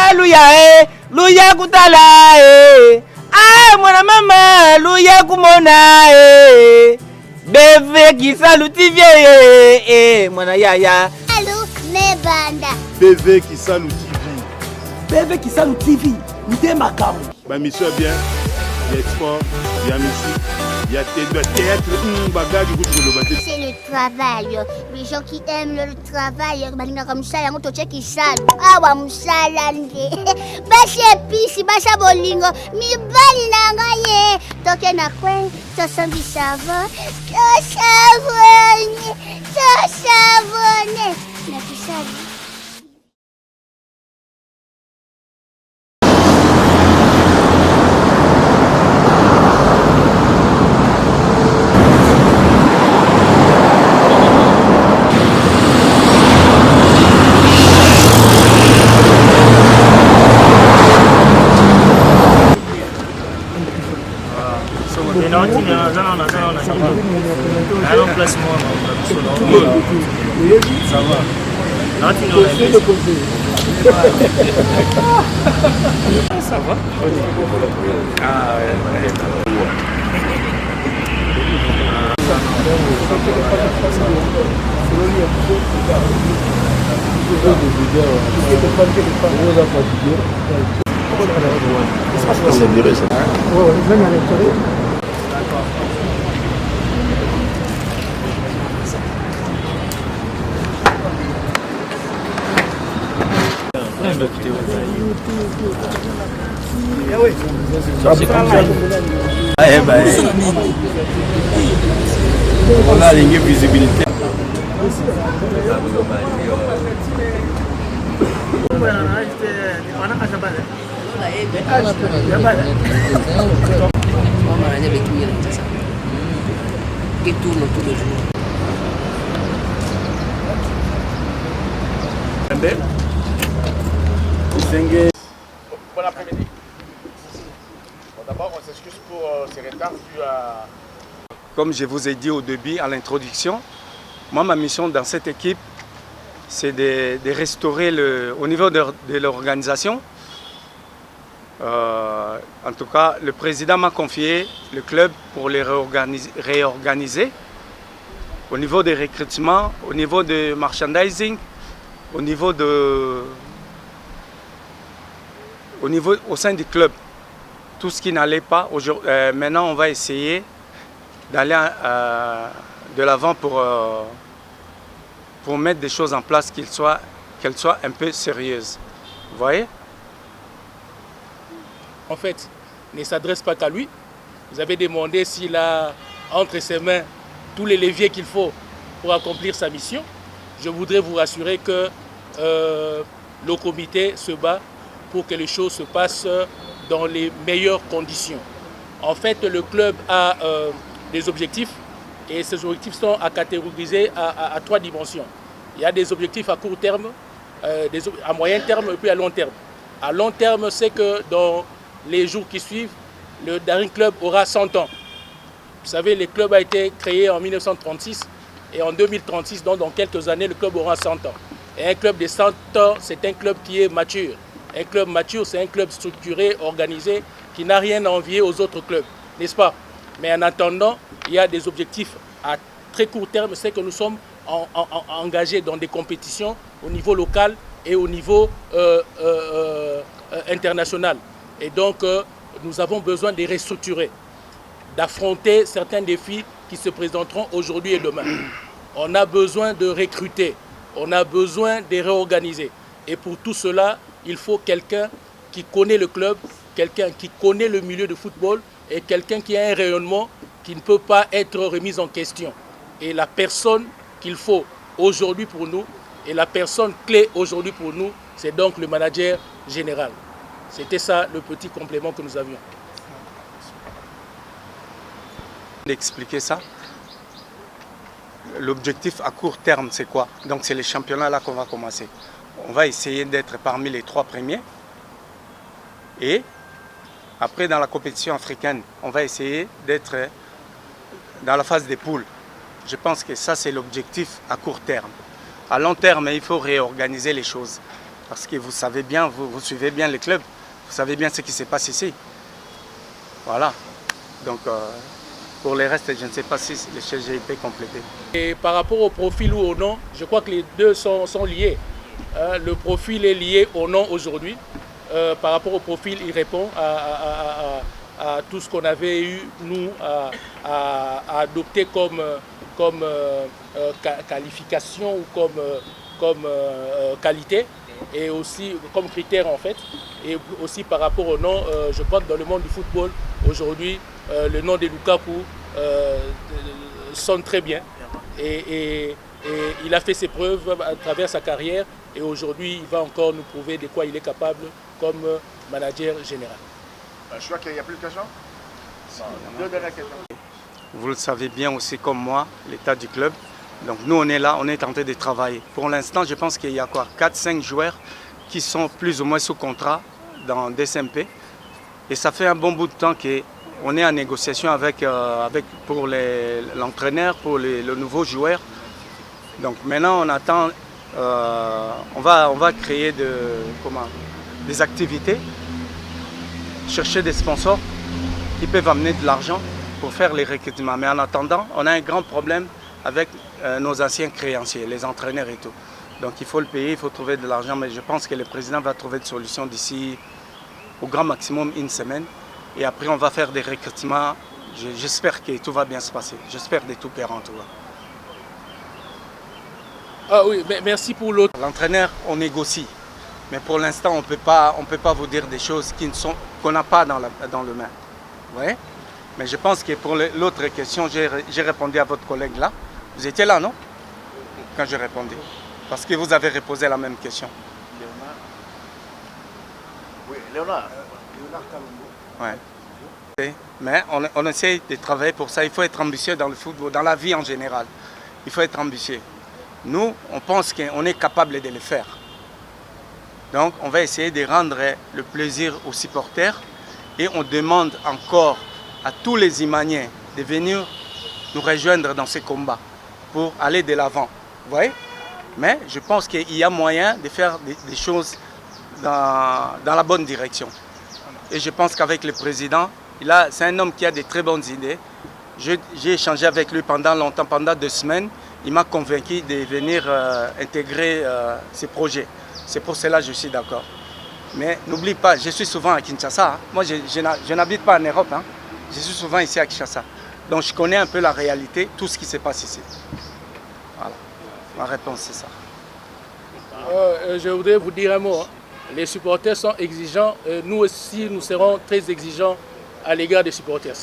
Alléluia, luya kutala, ah, mon maman, luya kumona, BV qui saluti vie, mon yaya. Allô, ne banda. BV qui saluti vie. BV qui saluti vie, n'était ma cam. Ma mission est bien, il y a sport, il y a musique, il y a théâtre, bagage, c'est le travail. Les gens qui aiment le travail, comme ça, ils ont tout qui savent. Ah, wa musalande. Basi pisi, basa bolingo, mi bali na ngaye. Toke na kwen, to sambi savon, to savone, to savone. Na kisabi. Ça va. Ça va. Ah ouais. On a une visibilité. Bon après-midi. D'abord, on s'excuse pour ces retards dû à... Comme je vous ai dit au début, à l'introduction, moi, ma mission dans cette équipe, c'est de restaurer au niveau de l'organisation. En tout cas, le président m'a confié le club pour les réorganiser au niveau des recrutements, au niveau de merchandising, au sein du club. Tout ce qui n'allait pas, maintenant on va essayer d'aller de l'avant pour mettre des choses en place qu'elles soient un peu sérieuses. Vous voyez? En fait, ne s'adresse pas qu'à lui. Vous avez demandé s'il a entre ses mains tous les leviers qu'il faut pour accomplir sa mission. Je voudrais vous rassurer que le comité se bat pour que les choses se passent dans les meilleures conditions. En fait, le club a des objectifs et ces objectifs sont à catégoriser à trois dimensions. Il y a des objectifs à court terme, à moyen terme et puis à long terme. À long terme, c'est que dans les jours qui suivent, le Daring Club aura 100 ans. Vous savez, le club a été créé en 1936 et en 2036, donc dans quelques années, le club aura 100 ans. Et un club de 100 ans, c'est un club qui est mature. Un club mature, c'est un club structuré, organisé, qui n'a rien à envier aux autres clubs, n'est-ce pas? Mais en attendant, il y a des objectifs à très court terme, c'est que nous sommes engagés dans des compétitions au niveau local et au niveau international. Et donc, nous avons besoin de restructurer, d'affronter certains défis qui se présenteront aujourd'hui et demain. On a besoin de recruter, on a besoin de réorganiser. Et pour tout cela, il faut quelqu'un qui connaît le club, quelqu'un qui connaît le milieu de football et quelqu'un qui a un rayonnement qui ne peut pas être remis en question. Et la personne qu'il faut aujourd'hui pour nous, et la personne clé aujourd'hui pour nous, c'est donc le manager général. C'était ça le petit complément que nous avions. D'expliquer ça. L'objectif à court terme, c'est quoi? Donc c'est les championnats là qu'on va commencer. On va essayer d'être parmi les 3 premiers. Et après, dans la compétition africaine, on va essayer d'être dans la phase des poules. Je pense que ça, c'est l'objectif à court terme. À long terme, il faut réorganiser les choses. Parce que vous savez bien, vous suivez bien les clubs, vous savez bien ce qui se passe ici. Voilà. Donc, pour les restes, je ne sais pas si les CGIP complété. Et par rapport au profil ou au nom, je crois que les deux sont liés. Le profil est lié au nom aujourd'hui. Par rapport au profil, il répond à tout ce qu'on avait eu, nous, à adopter comme qualification ou comme qualité, et aussi comme critère en fait. Et aussi par rapport au nom, je crois que dans le monde du football, aujourd'hui, le nom de Lukaku sonne très bien. Et il a fait ses preuves à travers sa carrière, et aujourd'hui, il va encore nous prouver de quoi il est capable comme manager général. Je crois qu'il n'y a plus de questions. Deux dernières questions. Vous le savez bien aussi comme moi, l'état du club. Donc nous, on est là, on est en train de travailler. Pour l'instant, je pense qu'il y a quoi, 4-5 joueurs qui sont plus ou moins sous contrat dans DSMP. Et ça fait un bon bout de temps qu'on est en négociation pour l'entraîneur, pour le nouveau joueur. Donc maintenant, on attend, on va créer des activités, chercher des sponsors qui peuvent amener de l'argent pour faire les recrutements. Mais en attendant, on a un grand problème avec nos anciens créanciers, les entraîneurs et tout. Donc il faut le payer, il faut trouver de l'argent, mais je pense que le président va trouver des solutions d'ici au grand maximum une semaine. Et après, on va faire des recrutements. J'espère que tout va bien se passer. J'espère de tout cœur en tout cas. Ah oui, mais merci pour l'autre. L'entraîneur, on négocie. Mais pour l'instant, on ne peut pas vous dire des choses qu'on n'a pas dans le main. Vous voyez? Mais je pense que pour l'autre question, j'ai répondu à votre collègue là. Vous étiez là, non? Quand je répondais. Parce que vous avez reposé la même question. Oui, Léonard. Ouais. Mais on essaie de travailler pour ça. Il faut être ambitieux dans le football, dans la vie en général. Il faut être ambitieux. Nous, on pense qu'on est capable de le faire. Donc, on va essayer de rendre le plaisir aux supporters et on demande encore à tous les Imaniens de venir nous rejoindre dans ces combats pour aller de l'avant. Vous voyez? Mais je pense qu'il y a moyen de faire des choses dans la bonne direction. Et je pense qu'avec le président, c'est un homme qui a de très bonnes idées. J'ai échangé avec lui pendant longtemps, pendant 2 semaines. Il m'a convaincu de venir intégrer ces projets. C'est pour cela que je suis d'accord. Mais n'oublie pas, je suis souvent à Kinshasa. Hein. Moi, je n'habite pas en Europe. Hein. Je suis souvent ici à Kinshasa. Donc, je connais un peu la réalité, tout ce qui se passe ici. Voilà. Ma réponse, c'est ça. Je voudrais vous dire un mot. Hein. Les supporters sont exigeants. Nous aussi, nous serons très exigeants à l'égard des supporters.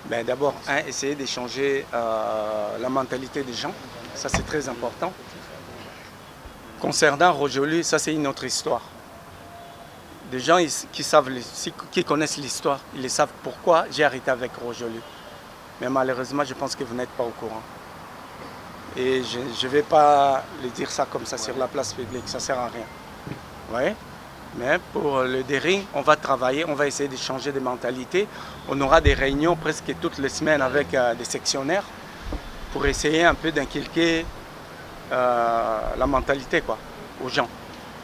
Ben, d'abord, essayer de changer la mentalité des gens. Ça, c'est très important. Concernant Rojolu, ça, c'est une autre histoire. Des gens qui connaissent l'histoire, ils savent pourquoi j'ai arrêté avec Rojolu. Mais malheureusement, je pense que vous n'êtes pas au courant. Et je ne vais pas le dire ça comme ça sur la place publique, ça ne sert à rien. Vous voyez? Mais pour le Dering, on va travailler, on va essayer de changer de mentalité. On aura des réunions presque toutes les semaines avec des sectionnaires pour essayer un peu d'inculquer la mentalité aux gens.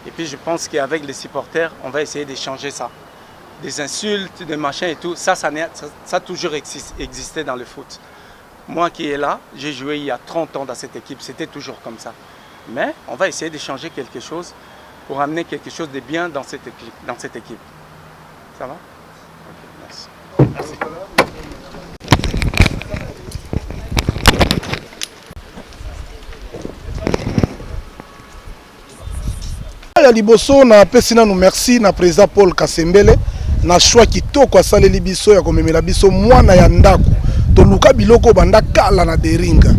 Et puis je pense qu'avec les supporters, on va essayer de changer ça. Des insultes, des machins et tout, ça a toujours existé dans le foot. Moi qui est là, j'ai joué il y a 30 ans dans cette équipe, c'était toujours comme ça. Mais on va essayer de changer quelque chose pour amener quelque chose de bien dans cette équipe. Ça va? Ok, merci. Ya liboso na pesi nanu merci na président Paul Kasembele na choix kitoko asaleli biso ya komemela biso mwana ya ndako toluka biloko banda kala na Deringa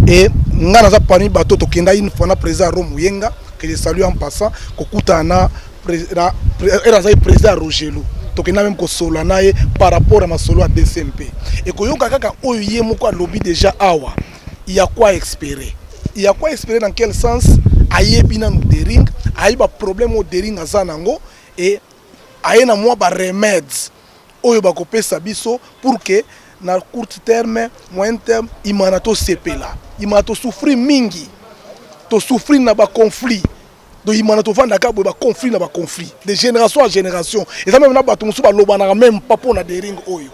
et nga naza parmi bato tokenda une fois na président Rome Yenga que je salue en passant kokuta na président Rogelu tokenda même kosola na ye par rapport à masolo à DCMP et koyoka kaka oyo ye moko alobi déjà awa il y a quoi espérer dans quel sens ayebi na Dering ayiba problème au Dering azanango et ayena moi ba remèdes oyo bakopesa biso pour que na court terme moyen terme imana to sepela imana to souffrir mingi to souffrir na ba conflit do imana to vanda ka bo ba conflit na ba conflit de génération à génération et ça même na bato musu ba lobana même pas pour na dering oyo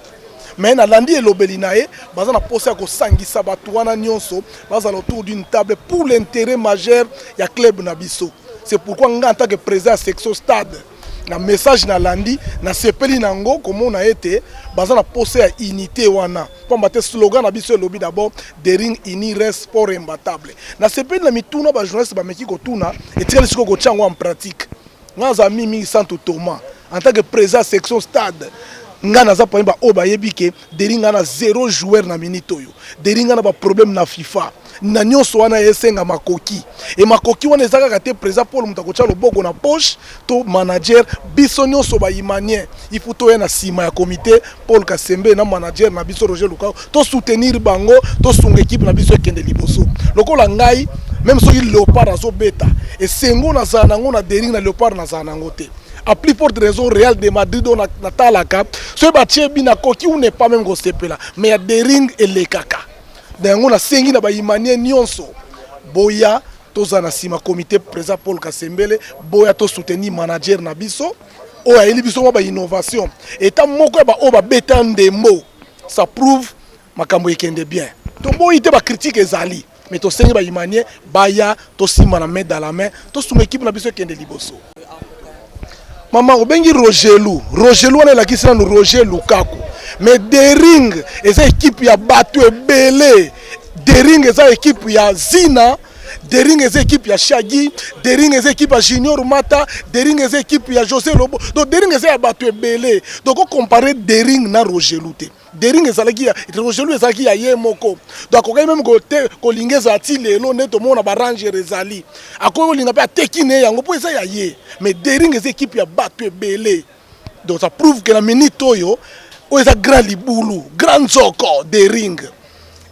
mais na landi elobeli na ye baza na posa ko sangisa bato wana nyonso baza autour d'une table pour l'intérêt majeur ya club na biso. C'est pourquoi nga en tant que président section stade na message na landi na sepeli nango comme on a été baza na posa ya unité wana pamba te slogan na biso elobi d'abord Dering uni reste sport imbattable na sepeli na mituna ba journaliste ba meki ko tuna et tireli siko ko tchango en pratique nga za mimi Santo Thomas en tant que président section stade nga naza pa ba o ba yebike Dering na 0 joueur na minute oyo Dering na ba problème na FIFA na nyonso wana esenga makoki et makoki wana ezaka kate président Paul Mutakocha loboko na poche to manager biso nyonso ba imanien il faut to na sima ya comité Paul Kasembe na manager na biso Roger Lukao to soutenir bango to sunga équipe na biso ekende liboso lokola ngai même soki Léopard azo beta et sengo na za nango na Dering na Léopard na za nango te. À plus forte raison, Real de Madrid on a talaka. Ce bâtiment bina koki ou n'est pas même là. Mais il y a des rings et les caca. Donc on a sengi na ba imanie nyonso. Boya toza na sima comité président Paul Kasembele, boya to soutenir manager na biso. O a eli biso ba innovation. Et tant moko ba o ba beta ndembo. Ça prouve makambo ekende bien. To boyi te ba critique ezali. Mais to sengi ba imanie baya to sima na main dans la main, to suma équipe na biso ekende liboso. Maman obengi Rogelou wana la kisina no Roger Lukaku mais Dering eza équipe ya bato ebele Dering eza équipe ya Zina Dering eza équipe ya Shagi Dering eza équipe ya Junior Mata Dering eza équipe ya José Lobo donc Dering eza ya bato ebele donc on comparer Dering na Rogelou te Dering ezalaki ya Rogelou ezalaki ya ye moko donc okai même ko lingeza ati lelo neto mona ba ranger ezali akoyo linga pe atekine yango po eza ya ye mais Dering eza équipe ya bato ebele donc ça prouve que la minute oyo eza grand libulu grand zoko Dering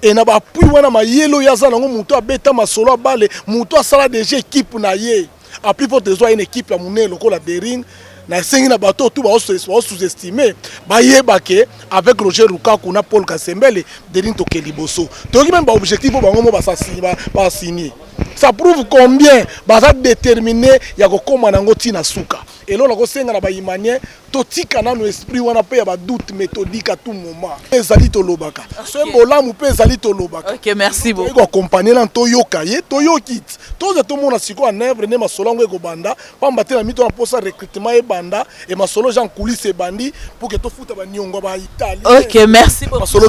et na ba puis wana ma yelo yaza nango muto abeta masolo abale muto asala déjà équipe na ye a plus forte raison une équipe ya munene lokola Dering na sengi na bato tout ba sous-estimer ba yeba ke avec Roger Lukaku na Paul Kasembele Dering to keliboso to ki même ba objectif ba ngomo ba signer ça prouve combien ba za déterminé ya ko koma nango tina suka et là ko senga na ba imanien to tika na no esprit wana pe ya ba doute méthodique à tout moment ezali to lobaka ce bolamu pe ezali to lobaka. OK, merci beaucoup. Ko accompagner na to yoka ye to yokit to mona siko en œuvre ne masolongo ko banda pamba te na mito na posa recrutement e banda et masolo Jean coulisse bandi pour que to futa ba nyongo ba Italie. OK, merci beaucoup. Masolo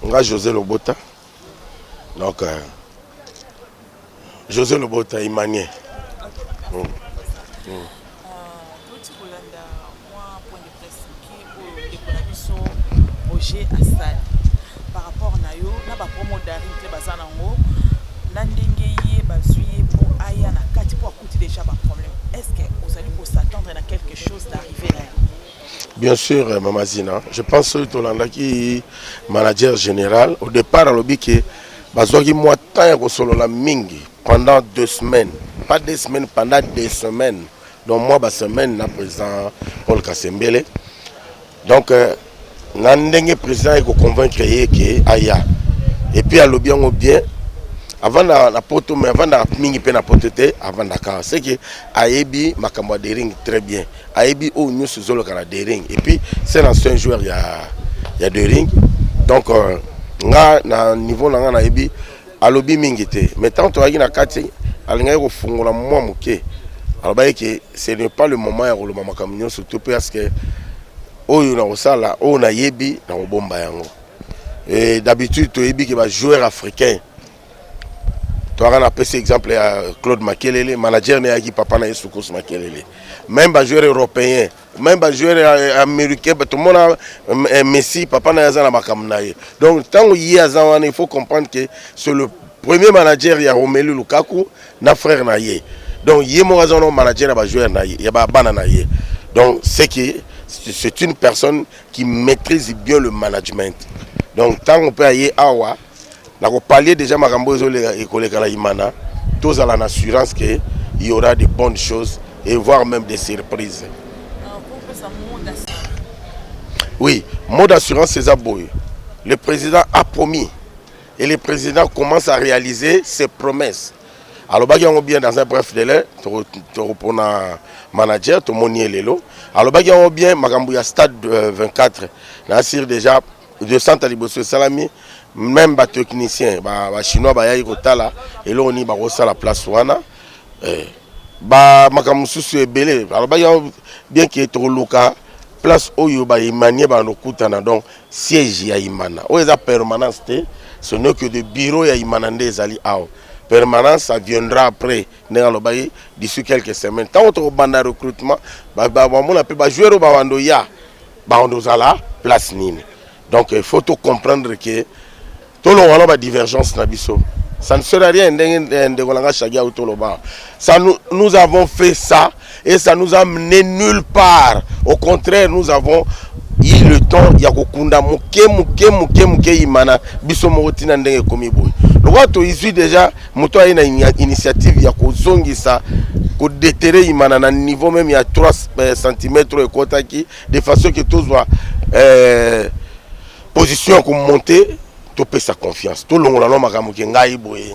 nga José Lobota. Donc José Lobota imanien. Roger Assal par rapport na yo na ba promo Daring te bazana ngo na ndenge ye bazuye pour aya na kati pour écouter déjà ba problème. Est-ce que vous allez vous s'attendre à quelque chose d'arriver là? Bien sûr Mamazina, je pense que Tolanda qui manager général au départ à l'obiki bazoki moi temps ko solo la mingi pendant 2 semaines, pas 2 semaines pendant 2 semaines. Donc moi ba semaine na président Paul Kasembele. Donc Nandenge président est convaincre que aya et puis à l'obien bien avant la poto mais avant la mingi pe na potete avant Dakar c'est que ayebi makambo Dering très bien ayebi au news zolo kana Dering et puis c'est l'ancien joueur il y a Dering donc nga na niveau na nga na yebi alobi mingi te mais tant to na kati alinga ko fungola mwa muke alors ba que ce n'est pas le moment ya ko le makambo surtout parce que oyo na osala oyo na yebi na obomba yango et d'habitude to yebi que ba joueur africain to ana pese exemple ya Claude Makelele manager ne yaki papa na Yesukos Makelele même ba joueur européen même ba joueur américain tout le monde Messi papa na yazana makamna ye donc tant yi azana il faut comprendre que c'est le premier manager ya Romelu Lukaku na frère na ye donc yi mo azana manager ba joueur na ye ya ba bana na ye donc c'est une personne qui maîtrise bien le management. Donc, tant qu'on peut aller à Awa, on a parlé déjà de Imana, tous à l'assurance qu'il y aura de bonnes choses et voire même des surprises. Oui, mot d'assurance, c'est ça. le président a promis et le président commence à réaliser ses promesses. Alors, il y a bien dans un bref délai, tu reprends un manager, tu monier l'élo. Alors, il y a bien, Magambouya Stade 24, Nassir déjà, 200 Talibosso Salami, même les techniciens, les Chinois, les Rotala, et là, on y a la place Wana. Makamoussou est belé. Alors, il y a bien qu'il y ait trop local. Place où il y a Imani, donc siège ya Imana. Où il y a permanence, ce n'est que des bureaux ya Imanande Zali Ao. Permanence, ça viendra après, d'ici quelques semaines. Tant que banda recrutement, on peut jouer au Bawandoya, on a la place Nini. Donc il faut comprendre que tout le monde a une divergence. Ça ne sert à rien de nous avons fait ça et ça nous a mené nulle part. Au contraire, nous avons eu le temps, il y a kokunda muke imana biso motina ndenge komi boy. Le wato ici déjà moto a une initiative ya kozongisa ko déterrer imana na niveau même il y a 3 cm et kotaki de façon que tout soit position comme monter topé sa confiance. Tout le monde a makamuke ngai boy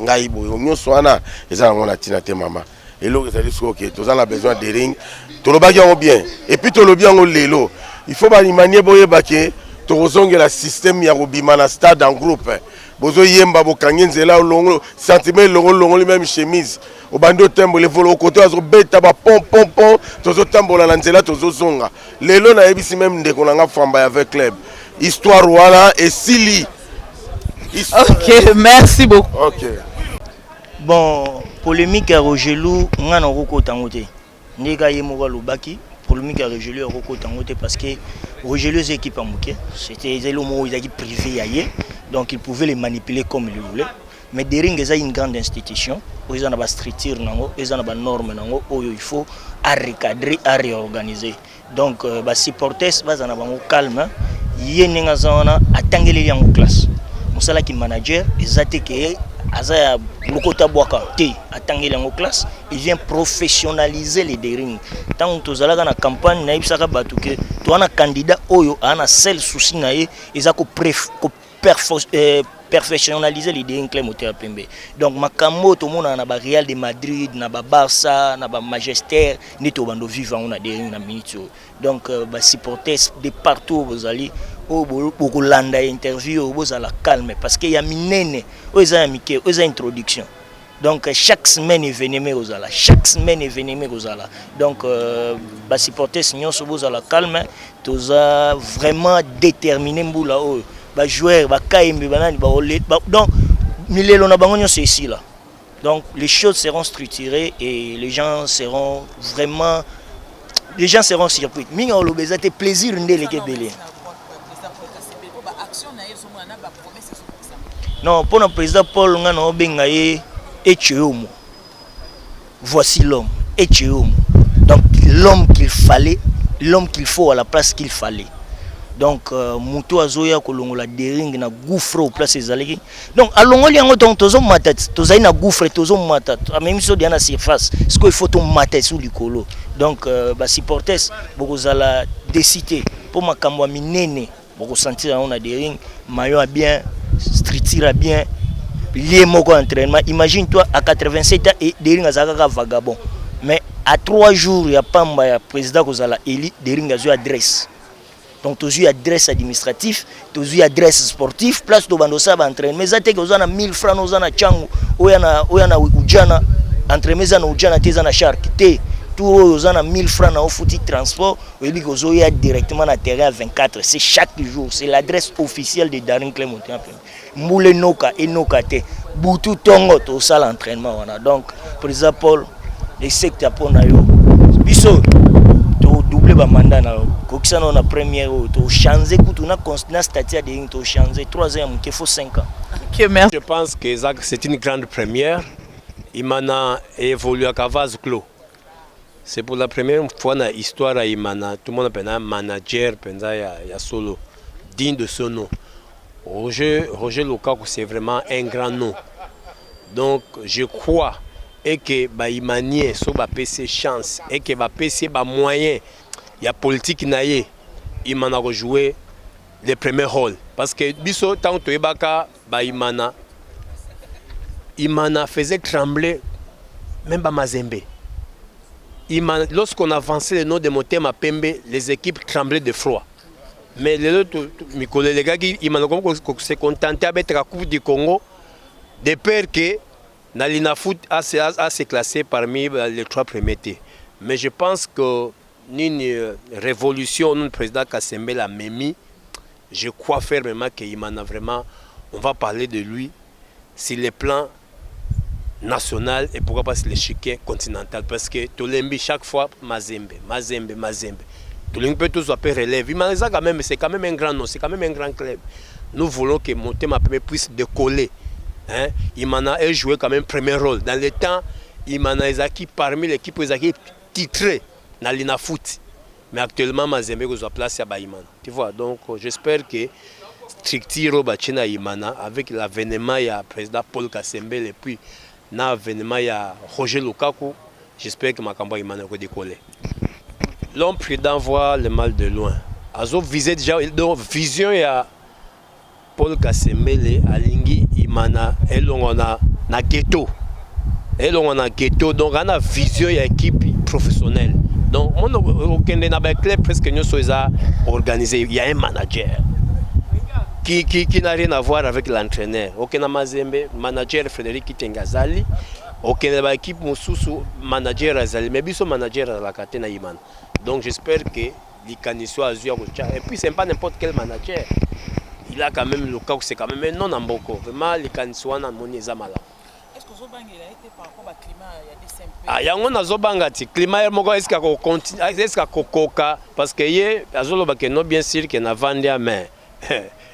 onyoso wana eza ngona tina te mama. Et là ça dit que tous on a besoin de ring. Tout le bagage bien et puis tout le bien on lelo. Il faut manier boye baké tozonge la système ya robimana stade en groupe. Bozo yemba bokangenze là longo centimètre longo même chemise. Au bando tembo le volo côté azo beta ba pom tozo tambola na nzela tozo zonga. Lelo na yebisi même ndeko nanga famba avec club. Histoire wala et sili. OK, merci beaucoup. OK. Bon, polémique à Rogelou, ngana roko tangote. Ndeka yemo lobaki. Polémique à Rogelou roko tangote parce que Rogelou est équipe à Mouké. C'était le mot il a dit privé ailleurs. Donc il pouvait les manipuler comme il voulait. Mais Dering est une grande institution. Ils ont une structure, ils ont une norme, il faut recadrer, réorganiser. Donc les supporters sont calme. Ils sont attendus en classe. Moussala qui manager, ils attaquent. Azaya Lokota Boaka T attendez en classe, il vient professionnaliser les dérings. Tant que tu as la campagne, naïf saka batuke, tu as un candidat oyo, un seul souci naïe, ils ont perfectionnaliser les dérings clémoteur pembe. Donc makamo tout le monde na ba Real de Madrid, na ba Barça, na ba Manchester, ni to bando vivant on a dérings na minute. Donc ba supporters de partout vous allez beaucoup landa interview vous allez calme parce qu'il y a minene aux amitiés aux introductions donc chaque semaine événement aux ala chaque semaine événement aux ala donc bah supporter sinon vous allez calme tous vraiment déterminé mboula bah joueur bah kaimbi banani bah donc milelo na bangonyo c'est ici là donc les choses seront structurées et les gens seront surpris minga olobeza te plaisir ndele kebele. Non, pour le président Paul Ngano Bengaye et Tchéomo. Voici l'homme, et Tchéomo. Donc l'homme qu'il fallait, l'homme qu'il faut à la place qu'il fallait. Donc Moutou Azoya Kolongo la dering na gouffre au place des allégués. Donc à l'ongoli en autant tozo matat, toza na gouffre tozo matat. Même si on a surface, ce qu'il faut ton matat sous le colo. Donc bah supporters beaucoup la décider pour ma kamwa minene. Beaucoup sentir on a des rings, maillot a bien, structure a bien, lié moko entraînement. Imagine-toi à 87 ans et des rings à vagabond. Mais à 3 jours il y a pas un président qui a élu des rings à adresse. Donc tu as une adresse administrative, tu as une adresse sportive, place de bandosa entraînement. Mais ça te que vous avez 1000 francs, vous avez changu, ou y a ujana entraînement na ujana teza na shark te. Tout aux ans 1000 francs au foutu transport, et puis vous avez directement à terrain à 24. C'est chaque jour, c'est l'adresse officielle de Daring Clémentin. Moule Noka et Nokate, Boutou Tongo, tout ça l'entraînement. Donc, président Paul, les secteurs pour Nayo, Bisso, tu double le mandat, tu as la première, tu as changé, tu as continué statut de tu as changé 3 ans, il faut 5 ans. Je pense que c'est une grande première. Il m'a évolué à Cavaz Clos. C'est pour la première fois dans l'histoire à Imana, tout le monde a un manager, il y a solo, digne de ce nom. Roger Lukaku, c'est vraiment un grand nom. Donc je crois que Imani so ba PC chance et que ba PC ba moyen, il y a politique naie, Imana rejouer le premier rôle. Parce que biso tant que Ibaka, Imana faisait trembler même Mazembe. Lorsqu'on avançait le nom de Motema Pembe, les équipes tremblaient de froid. Mais les gars qui se contentaient avec la Coupe du Congo, de peur que Nalina Foot a se classé parmi les 3 premiers. Mais je pense que une révolution, notre président Kassembe l'a mis. Je crois fermement qu'Imana vraiment, on va parler de lui sur les plans national et pourquoi pas sur l'échiquier continental. Parce que Tolembi, chaque fois, Mazembe. Tolembi peut tous appeler relève. C'est quand même un grand nom, c'est quand même un grand club. Nous voulons que Motema Pembe puisse décoller. Hein? Imana a joué quand même premier rôle. Dans le temps, Imana est acquis parmi l'équipe titrée dans l'Ina Foot. Mais actuellement, Mazembe est place à Imana. Tu vois, donc j'espère que Structure Bachina Imana, avec l'avènement du président Paul Kassembe, et puis l'avènement de Roger Lukaku, j'espère que ma campagne Imana va décoller. L'homme prudent voit le mal de loin. Azo visé déjà, donc vision ya Paul Kassembe, Alingi Imana, et l'on a na ghetto. Et l'on a ghetto, donc on a vision ya équipe professionnelle. Donc, aucun des clubs presque nous sommes organisés. Il y a un manager qui n'a rien à voir avec l'entraîneur. Aucun Mazembe, manager Frédéric Tengazali, aucun équipe Moussou, manager Azali, mais bien manager à la Katena Iman. Donc, j'espère que l'Ikaniso Azua et puis c'est pas n'importe quel manager. Il a quand même le cas, c'est quand même un non en boko. Vraiment, l'Ikaniso a moni Zamala. Est-ce que Zobang il a été par rapport au climat il y a des simples? Ah, yango na Zobanga ti climat moko est-ce qu'on continue, est-ce qu'on koka parce que yé azoloba que non bien sûr que na vandia mais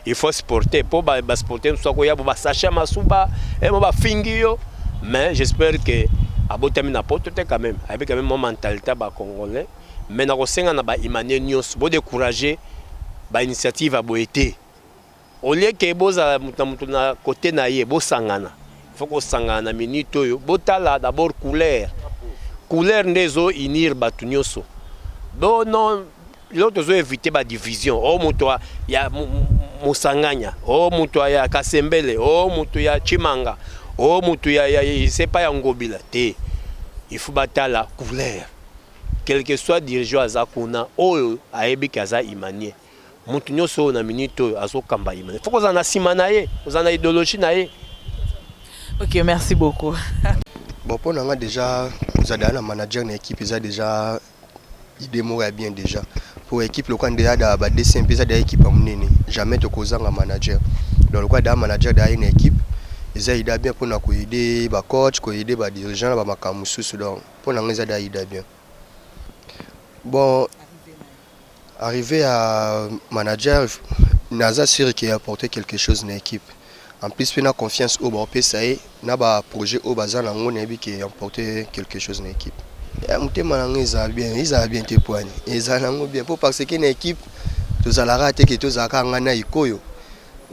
il faut sporter pour sporter soit ko ya ba sacha masuba et ba fingio mais j'espère que abotami na poto te quand même avec quand même mon mentalité ba congolais mais na ko senga na ba imane nyos bo décourager ba initiative a boité au lieu que boza mutu na côté na yé bo sangana. Il faut que sangana minute botala d'abord couleur ndezo inir batunyoso bon non l'autre zo éviter ba division oh muto ya musanganya oh muto ya Kasembele oh muto ya Chimanga oh muto ya c'est pas ya Ngobila te il faut batala couleur quel que soit dirigeant azakuna oyo ayebi kaza imanie mutu nyoso na minute azokamba imanie faut que za na simana ye za na idéologie na ye. Ok, merci beaucoup. Bon, pour nous, déjà, vous avez un manager dans l'équipe, ils ont déjà idée bien déjà. Pour l'équipe, le cas de la dessin, ils ont une équipe à mener. Jamais de causer un manager. Dans le cas d'un manager dans une équipe, ils ont idée bien pour nous aider, les coachs, aider les dirigeants, les makamusu. Donc, pour nous, ils ont idée bien. Bon, arrivé à manager, Naza sûr qu'il a apporté quelque chose dans l'équipe. En plus, on a confiance au BOP, ça y est, on a un projet au Bazan, on a qui a apporté quelque chose dans l'équipe. Ils ont bien été poignés. Ils ont bien parce qu'une équipe, tous à la rate qui tous à Kangana Ikoyo.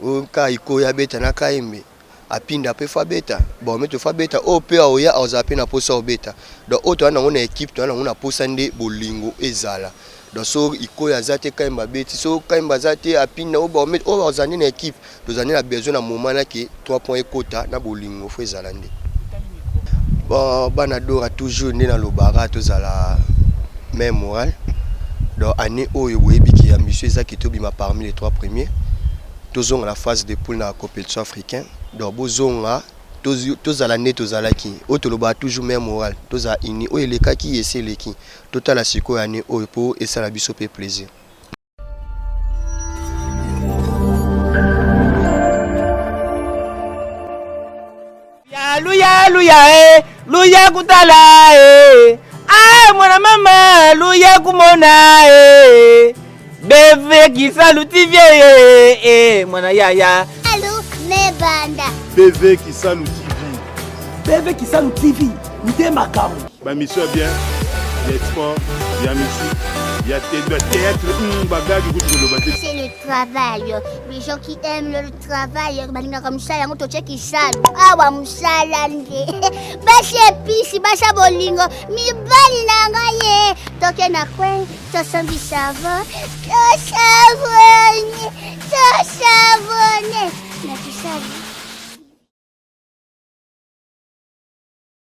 Ou Kaikoya beta na Kaimbe. A pinda pe fa beta. Bon, mais tu fa beta, au peu à Oya, aux appels à posa au beta. Donc, autant on a une équipe, on a posandé Bolingo et Zala. Donc, so Ikoya Zate Kaimba beti, so Kaimba Zate a pinda au bon, mais aux années une équipe. Nous avons besoin d'un moment là qui 3 points quota na bolingo faut zalande. Bon, banadora toujours né dans le barat tous à la même morale. Donc année où yebi qui a monsieur Zaki Tobima parmi les 3 premiers. Tous ont la phase de poule dans la compétition africaine. Donc bozonga tous à l'année tous à la qui. Autre le toujours même morale. Tous à ini o les cas qui essaie les qui. Total la siko année au pour et ça la biso fait plaisir. Luya kutala mwana mama luya kumona beve kisalutivie mwana yaya Allô, Nebanda. BV qui salut TV. beve kisalutivie nde makamu Ma mission est bien. Il y a sport, il y a musique, il y a théâtre, C'est le travail. Les gens qui aiment le travail, comme ça, ils ont qui sale. Ah, wa musala nge. Basi episi, basa bolingo. Mi bali na ngaye. toke na kwen tosombi savon tosavoni